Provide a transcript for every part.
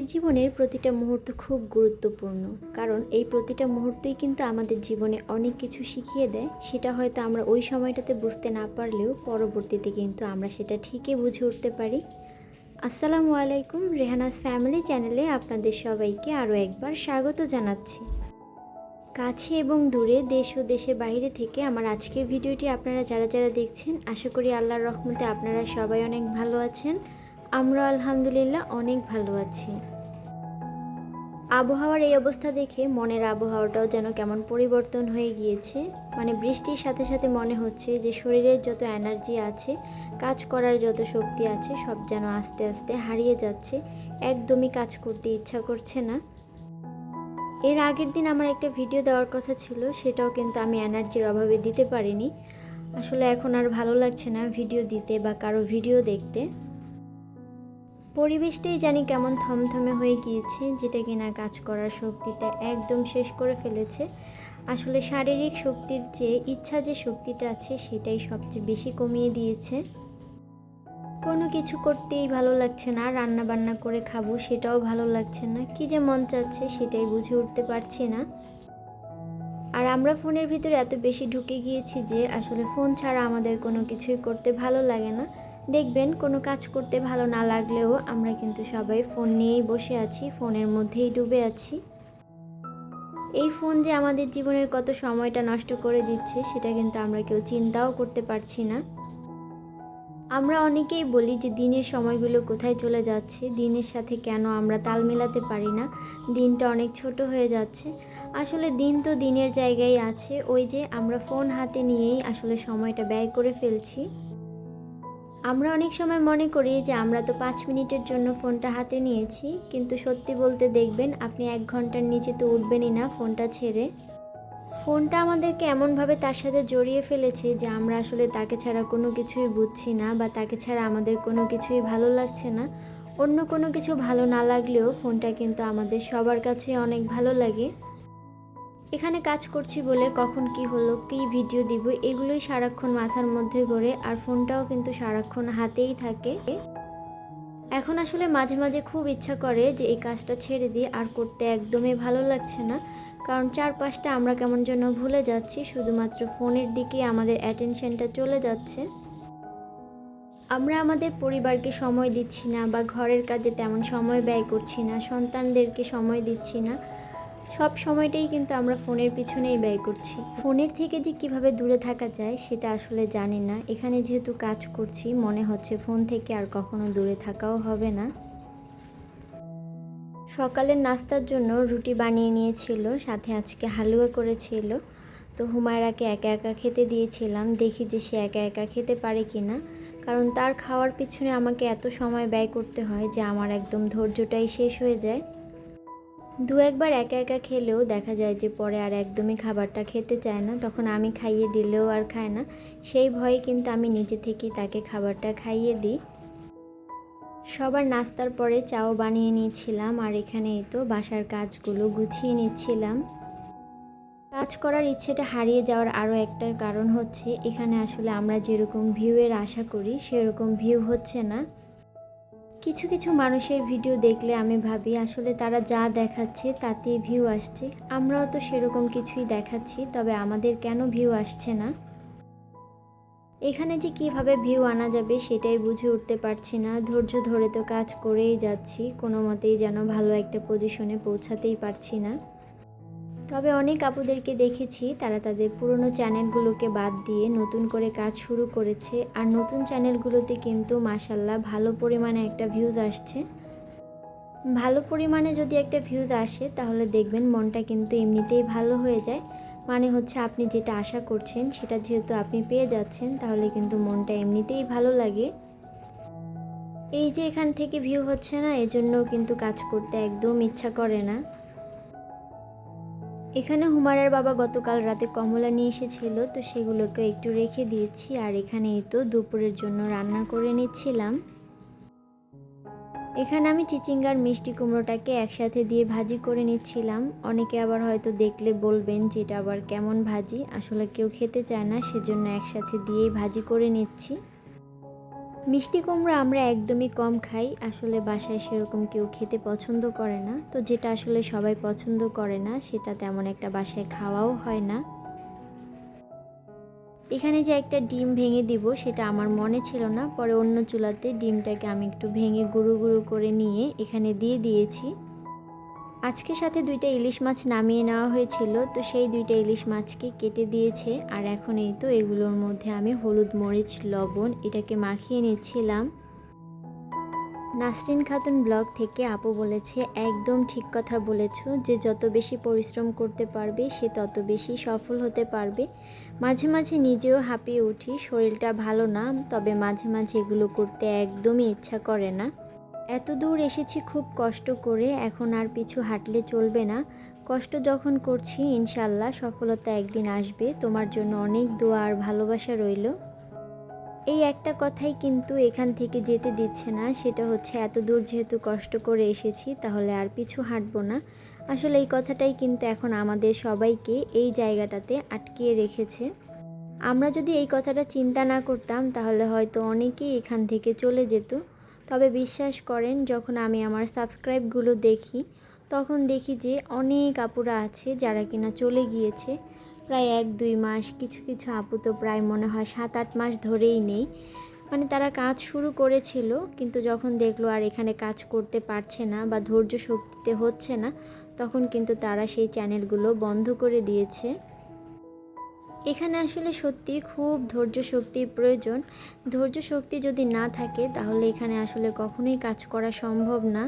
আমাদের জীবনের প্রতিটা মুহূর্ত খুব গুরুত্বপূর্ণ, কারণ এই প্রতিটা মুহূর্তই কিন্তু আমাদের জীবনে অনেক কিছু শিখিয়ে দেয়। সেটা হয়তো আমরা ওই সময়টাতে বুঝতে না পারলেও পরবর্তীতে কিন্তু আমরা সেটা ঠিকই বুঝে উঠতে পারি। আসসালামু আলাইকুম, রেহানাস ফ্যামিলি চ্যানেলে আপনাদের সবাইকে আরও একবার স্বাগত জানাচ্ছি। কাছে এবং দূরে, দেশ ও দেশের বাইরে থেকে আমার আজকের ভিডিওটি আপনারা যারা যারা দেখছেন, আশা করি আল্লাহর রহমতে আপনারা সবাই অনেক ভালো আছেন। আমরা আলহামদুলিল্লাহ অনেক ভালো আছি। আবহাওয়ার এই অবস্থা দেখে মনের আবহাওয়াটাও যেন কেমন পরিবর্তন হয়ে গিয়েছে। মানে বৃষ্টির সাথে সাথে মনে হচ্ছে যে শরীরের যত এনার্জি আছে, কাজ করার যত শক্তি আছে, সব যেন আস্তে আস্তে হারিয়ে যাচ্ছে। একদমই কাজ করতে ইচ্ছা করছে না। এর আগের দিন আমার একটা ভিডিও দেওয়ার কথা ছিল, সেটাও কিন্তু আমি এনার্জির অভাবে দিতে পারিনি। আসলে এখন আর ভালো লাগছে না ভিডিও দিতে বা কারো ভিডিও দেখতে। পরিবেশটাই জানি কেমন থমথমে হয়ে গিয়েছে, যেটা কিনা কাজ করার শক্তিটা একদম শেষ করে ফেলেছে। আসলে শারীরিক শক্তির চেয়ে ইচ্ছা যে শক্তিটা আছে, সেটাই সবচেয়ে বেশি কমিয়ে দিয়েছে। কোনো কিছু করতেই ভালো লাগছে না, রান্না বান্না করে খাবো সেটাও ভালো লাগছে না, কি যে মন চাচ্ছে সেটাই বুঝে উঠতে পারছি না। আর আমরা ফোনের ভিতরে এত বেশি ঢুকে গিয়েছি যে আসলে ফোন ছাড়া আমাদের কোনো কিছুই করতে ভালো লাগে না। দেখবেন কোনো কাজ করতে ভালো না লাগলেও আমরা কিন্তু সবাই ফোন নিয়েই বসে আছি, ফোনের মধ্যেই ডুবে আছি। এই ফোন যে আমাদের জীবনের কত সময়টা নষ্ট করে দিচ্ছে, সেটা কিন্তু আমরা কেউ চিন্তাও করতে পারছি না। আমরা অনেকেই বলি যে দিনের সময়গুলো কোথায় চলে যাচ্ছে, দিনের সাথে কেন আমরা তাল মেলাতে পারি না, দিনটা অনেক ছোট হয়ে যাচ্ছে। আসলে দিন তো দিনের জায়গায় আছে, ওই যে আমরা ফোন হাতে নিয়েই আসলে সময়টা ব্যয় করে ফেলছি। আমরা অনেক সময় মনে করি যে আমরা তো 5 মিনিটের জন্য ফোনটা হাতে নিয়েছি, কিন্তু সত্যি বলতে দেখবেন আপনি 1 ঘন্টার নিচে তো উঠবেনই না ফোনটা ছেড়ে। ফোনটা আমাদেরকে এমনভাবে তার সাথে জড়িয়ে ফেলেছে যে আমরা আসলে তাকে ছাড়া কোনো কিছুই বুঝছি না, বা তাকে ছাড়া আমাদের কোনো কিছুই ভালো লাগছে না। অন্য কোনো কিছু ভালো না লাগলেও ফোনটা কিন্তু আমাদের সবার কাছে অনেক ভালো লাগে। এখানে কাজ করছি বলে কখন কি হলো, কী ভিডিও দিব, এগুলোই সারাক্ষণ মাথার মধ্যে ঘোরে, আর ফোনটাও কিন্তু সারাক্ষণ হাতেই থাকে। এখন আসলে মাঝে মাঝে খুব ইচ্ছা করে যে এই কাজটা ছেড়ে দিই, আর করতে একদমই ভালো লাগছে না। কারণ চারপাশটা আমরা কেমন যেন ভুলে যাচ্ছি, শুধুমাত্র ফোনের দিকেই আমাদের অ্যাটেনশনটা চলে যাচ্ছে। আমরা আমাদের পরিবারকে সময় দিচ্ছি না, বা ঘরের কাজে তেমন সময় ব্যয় করছি না, সন্তানদেরকে সময় দিচ্ছি না। সব সময়টাই কিন্তু আমরা ফোনের পিছনেই ব্যয় করছি। ফোনের থেকে যে কিভাবে দূরে থাকা যায় সেটা আসলে জানি না। এখানে যেহেতু কাজ করছি, মনে হচ্ছে ফোন থেকে আর কখনো দূরে থাকাও হবে না। সকালের নাস্তার জন্য রুটি বানিয়ে নিয়েছিল, সাথে আজকে হালুয়া করেছিল। তো হুমায়রাকে একা একা খেতে দিয়েছিলাম, দেখি যে সে একা একা খেতে পারে কি না। কারণ তার খাওয়ার পিছনে আমাকে এত সময় ব্যয় করতে হয় যে আমার একদম ধৈর্যটাই শেষ হয়ে যায়। দু একবার একা একা খেলেও দেখা যায় যে পরে আর একদমই খাবারটা খেতে চায় না, তখন আমি খাইয়ে দিলেও আর খায় না। সেই ভয়ে কিন্তু আমি নিজে থেকেই তাকে খাবারটা খাইয়ে দিই। সবার নাস্তার পরে চাও বানিয়ে নিয়েছিলাম, আর এখানে এই তো বাসার কাজগুলো গুছিয়ে নিচ্ছিলাম। কাজ করার ইচ্ছেটা হারিয়ে যাওয়ার আরও একটা কারণ হচ্ছে, এখানে আসলে আমরা যেরকম ভিউয়ের আশা করি সেরকম ভিউ হচ্ছে না। কিছু কিছু মানুষের ভিডিও দেখলে আমি ভাবি আসলে তারা যা দেখাচ্ছে তাতেই ভিউ আসছে, আমরাও তো সেরকম কিছুই দেখাচ্ছি, তবে আমাদের কেন ভিউ আসছে না। এখানে যে কিভাবে ভিউ আনা যাবে সেটাই বুঝে উঠতে পারছি না। ধৈর্য ধরে তো কাজ করেই যাচ্ছি, কোনো মতেই যেন ভালো একটা পজিশনে পৌঁছাতেই পারছি না। তবে অনেক আপুদেরকে দেখেছি তারা তাদের পুরনো চ্যানেলগুলোকে বাদ দিয়ে নতুন করে কাজ শুরু করেছে, আর নতুন চ্যানেলগুলোতে কিন্তু মাশাল্লাহ ভালো পরিমাণে একটা ভিউজ আসছে। ভালো পরিমাণে যদি একটা ভিউজ আসে তাহলে দেখবেন মনটা কিন্তু এমনিতেই ভালো হয়ে যায়। মানে হচ্ছে আপনি যেটা আশা করছেন সেটা যেহেতু আপনি পেয়ে যাচ্ছেন, তাহলে কিন্তু মনটা এমনিতেই ভালো লাগে। এই যে এখান থেকে ভিউ হচ্ছে না, এজন্যও কিন্তু কাজ করতে একদম ইচ্ছা করে না। এখানে হুমারার বাবা গতকাল রাতে কমলা নিয়ে এসেছিল, তো সেগুলোকে একটু রেখে দিয়েছি, আর এখানে এই তো দুপুরের জন্য রান্না করে নিচ্ছিলাম। এখানে আমি চিচিঙ্গার মিষ্টি কুমড়োটাকে একসাথে দিয়ে ভাজি করে নিচ্ছিলাম। অনেকে আবার হয়তো দেখলে বলবেন যে এটা আবার কেমন ভাজি, আসলে কেউ খেতে চায় না, সেজন্য একসাথে দিয়েই ভাজি করে নিচ্ছি। মিষ্টি কুমড়া আমরা একদমই কম খাই, আসলে বাসায় সেরকম কেউ খেতে পছন্দ করে না। তো যেটা আসলে সবাই পছন্দ করে না সেটা তেমন একটা বাসায় খাওয়াও হয় না। এখানে যে একটা ডিম ভেঙে দিব সেটা আমার মনে ছিল না, পরে অন্য চুলাতে ডিমটাকে আমি একটু ভেঙে গুঁড়ো গুঁড়ো করে নিয়ে এখানে দিয়ে দিয়েছি। আজকে সাথে 2টা ইলিশ মাছ নামিয়ে নেওয়া হয়েছিল, তো সেই 2টা ইলিশ মাছকে কেটে দিয়েছে। আর এখন এই তো এগুলোর মধ্যে আমি হলুদ মরিচ লবণ এটাকে মাখিয়ে নিচ্ছিলাম। নাসরিন খাতুন ব্লগ থেকে আপু বলেছে, একদম ঠিক কথা বলেছো, যে যত বেশি পরিশ্রম করতে পারবে সে তত বেশি সফল হতে পারবে। মাঝে মাঝে নিজেও হাঁপিয়ে উঠি, শরীরটা ভালো না, তবে মাঝে মাঝে এগুলো করতে একদমই ইচ্ছা করে না। এত দূর এসেছি খুব কষ্ট করে, এখন আর পিছু হাঁটলে চলবে না। কষ্ট যখন করছি ইনশাল্লাহ সফলতা একদিন আসবে। তোমার জন্য অনেক দোয়া আর ভালোবাসা রইল। এই একটা কথাই কিন্তু এখান থেকে যেতে দিচ্ছে না, সেটা হচ্ছে এত দূর যেহেতু কষ্ট করে এসেছি তাহলে আর পিছু হাঁটবো না। আসলে এই কথাটাই কিন্তু এখন আমাদের সবাইকে এই জায়গাটাতে আটকিয়ে রেখেছে। আমরা যদি এই কথাটা চিন্তা না করতাম তাহলে হয়তো অনেকেই এখান থেকে চলে যেত। তবে বিশ্বাস করেন, যখন আমি আমার সাবস্ক্রাইবগুলো দেখি তখন দেখি যে অনেক আপুরা আছে যারা কিনা চলে গিয়েছে প্রায় 1-2 মাস, কিছু কিছু আপু তো প্রায় মনে হয় 7-8 মাস ধরেই নেই। মানে তারা কাজ শুরু করেছিল, কিন্তু যখন দেখলো আর এখানে কাজ করতে পারছে না বা ধৈর্য শক্তিতে হচ্ছে না, তখন কিন্তু তারা সেই চ্যানেলগুলো বন্ধ করে দিয়েছে। এখানে আসলে সত্যি খুব ধৈর্য শক্তির প্রয়োজন। ধৈর্য শক্তি যদি না থাকে তাহলে এখানে আসলে কখনোই কাজ করা সম্ভব না।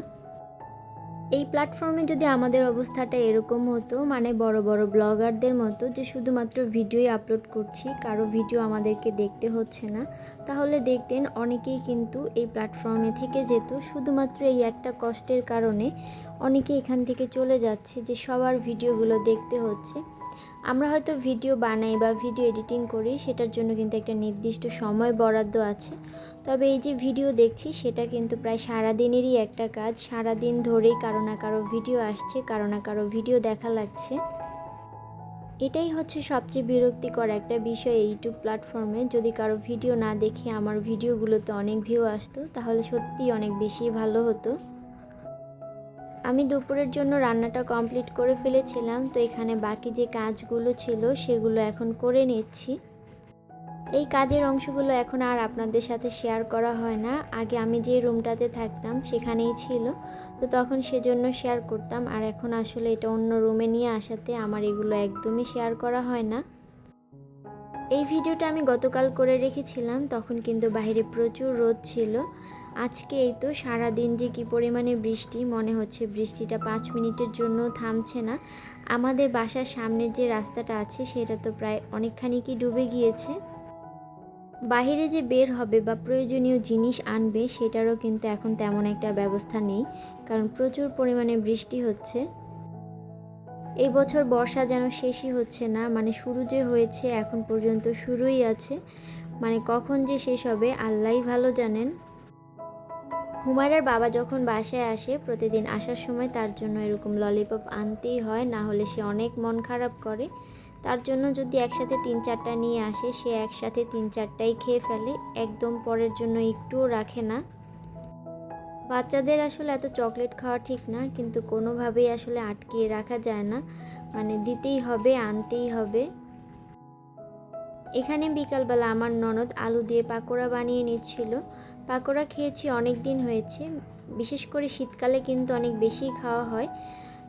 এই প্ল্যাটফর্মে যদি আমাদের অবস্থাটা এরকম হতো, মানে বড় বড় ব্লগারদের মতো, যে শুধুমাত্র ভিডিওই আপলোড করছি, কারো ভিডিও আমাদেরকে দেখতে হচ্ছে না, তাহলে দেখতেন অনেকেই কিন্তু এই প্ল্যাটফর্মে থেকে যেত। শুধুমাত্র এই একটা কষ্টের কারণে অনেকে এখান থেকে চলে যাচ্ছে, যে সবার ভিডিওগুলো দেখতে হচ্ছে। আমরা হয়তো ভিডিও বানাই বা ভিডিও এডিটিং করি, সেটার জন্য কিন্তু একটা নির্দিষ্ট সময় বরাদ্দ আছে। তবে এই যে ভিডিও দেখছি সেটা কিন্তু প্রায় সারাদিনেরই একটা কাজ। সারাদিন ধরেই কারো না কারো ভিডিও আসছে, কারো না কারো ভিডিও দেখা লাগছে। এটাই হচ্ছে সবচেয়ে বিরক্তিকর একটা বিষয় এই ইউটিউব প্ল্যাটফর্মে। যদি কারো ভিডিও না দেখে আমার ভিডিওগুলোতে অনেক ভিউ আসতো তাহলে সত্যিই অনেক বেশি ভালো হতো। আমি দুপুরের জন্য রান্নাটা কমপ্লিট করে ফেলেছিলাম, তো এখানে বাকি যে কাজগুলো ছিল সেগুলো এখন করে নিচ্ছি। এই কাজের অংশগুলো এখন আর আপনাদের সাথে শেয়ার করা হয় না। আগে আমি যে রুমটাতে থাকতাম সেখানেই ছিল, তো তখন সেজন্য শেয়ার করতাম। আর এখন আসলে এটা অন্য রুমে নিয়ে আসাতে আমার এগুলো একদমই শেয়ার করা হয় না। এই ভিডিওটা আমি গতকাল করে রেখেছিলাম, তখন কিন্তু বাইরে প্রচুর রোদ ছিল। আজকে এই তো সারাদিন যে কী পরিমাণে বৃষ্টি, মনে হচ্ছে বৃষ্টিটা 5 মিনিটের জন্য থামছে না। আমাদের বাসার সামনের যে রাস্তাটা আছে সেটা তো প্রায় অনেকখানি কি ডুবে গিয়েছে। বাহিরে যে বের হবে বা প্রয়োজনীয় জিনিস আনবে সেটারও কিন্তু এখন তেমন একটা ব্যবস্থা নেই, কারণ প্রচুর পরিমাণে বৃষ্টি হচ্ছে। এই বছর বর্ষা যেন শেষই হচ্ছে না, মানে শুরু যে হয়েছে এখন পর্যন্ত শুরুই আছে, মানে কখন যে শেষ হবে আল্লাহই ভালো জানেন। হুমায়রার বাবা যখন বাসায় আসে প্রতিদিন আসার সময় তার জন্য এরকম ললিপপ আনতেই হয়, না হলে সে অনেক মন খারাপ করে। তার জন্য যদি একসাথে 3-4টা নিয়ে আসে সে একসাথে 3-4টাই খেয়ে ফেলে, একদম পরের জন্য একটুও রাখে না। বাচ্চাদের আসলে এত চকলেট খাওয়া ঠিক না, কিন্তু কোনোভাবেই আসলে আটকিয়ে রাখা যায় না, মানে দিতেই হবে, আনতেই হবে। এখানে বিকালবেলা আমার ননদ আলু দিয়ে পাকোড়া বানিয়ে নিচ্ছিল। পাকোড়া খেয়েছি অনেক দিন হয়েছে, বিশেষ করে শীতকালে কিন্তু অনেক বেশি খাওয়া হয়।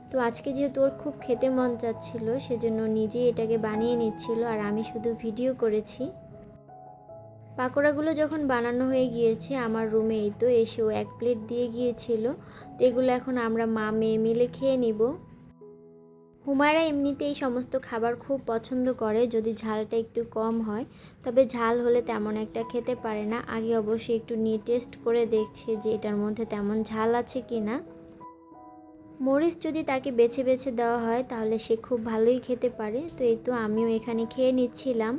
তো আজকে যেহেতু ওর খুব খেতে মন চাচ্ছিল সেজন্য নিজেই এটাকে বানিয়ে নিচ্ছিল আর আমি শুধু ভিডিও করেছি। পাকোড়াগুলো যখন বানানো হয়ে গিয়েছে আমার রুমে এই তো এসে ও 1 প্লেট দিয়ে গিয়েছিল। তো এগুলো এখন আমরা মা মেয়ে মিলে খেয়ে নিব। হুমায়রা এমনিতেই এই সমস্ত খাবার খুব পছন্দ করে যদি ঝালটা একটু কম হয়, তবে ঝাল হলে তেমন একটা খেতে পারে না। আগে অবশ্যই একটু নিয়ে টেস্ট করে দেখছে যে এটার মধ্যে তেমন ঝাল আছে কি না। মরিচ যদি তাকে বেছে বেছে দেওয়া হয় তাহলে সে খুব ভালোই খেতে পারে। তো এই তো আমিও এখানে খেয়ে নিচ্ছিলাম।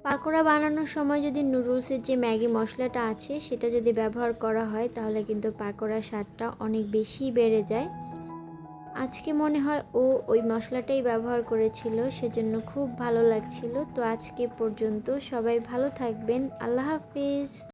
পাকোড়া বানানোর সময় যদি নুডলসের যে ম্যাগি মশলাটা আছে সেটা যদি ব্যবহার করা হয় তাহলে কিন্তু পাকোড়ার স্বাদটা অনেক বেশি বেড়ে যায়। আজকে মনে হয় ও ওই মশলাটাই ব্যবহার করেছিল, সেজন্য খুব ভালো লাগছিল। তো আজকে পর্যন্ত সবাই ভালো থাকবেন, আল্লাহ হাফিজ।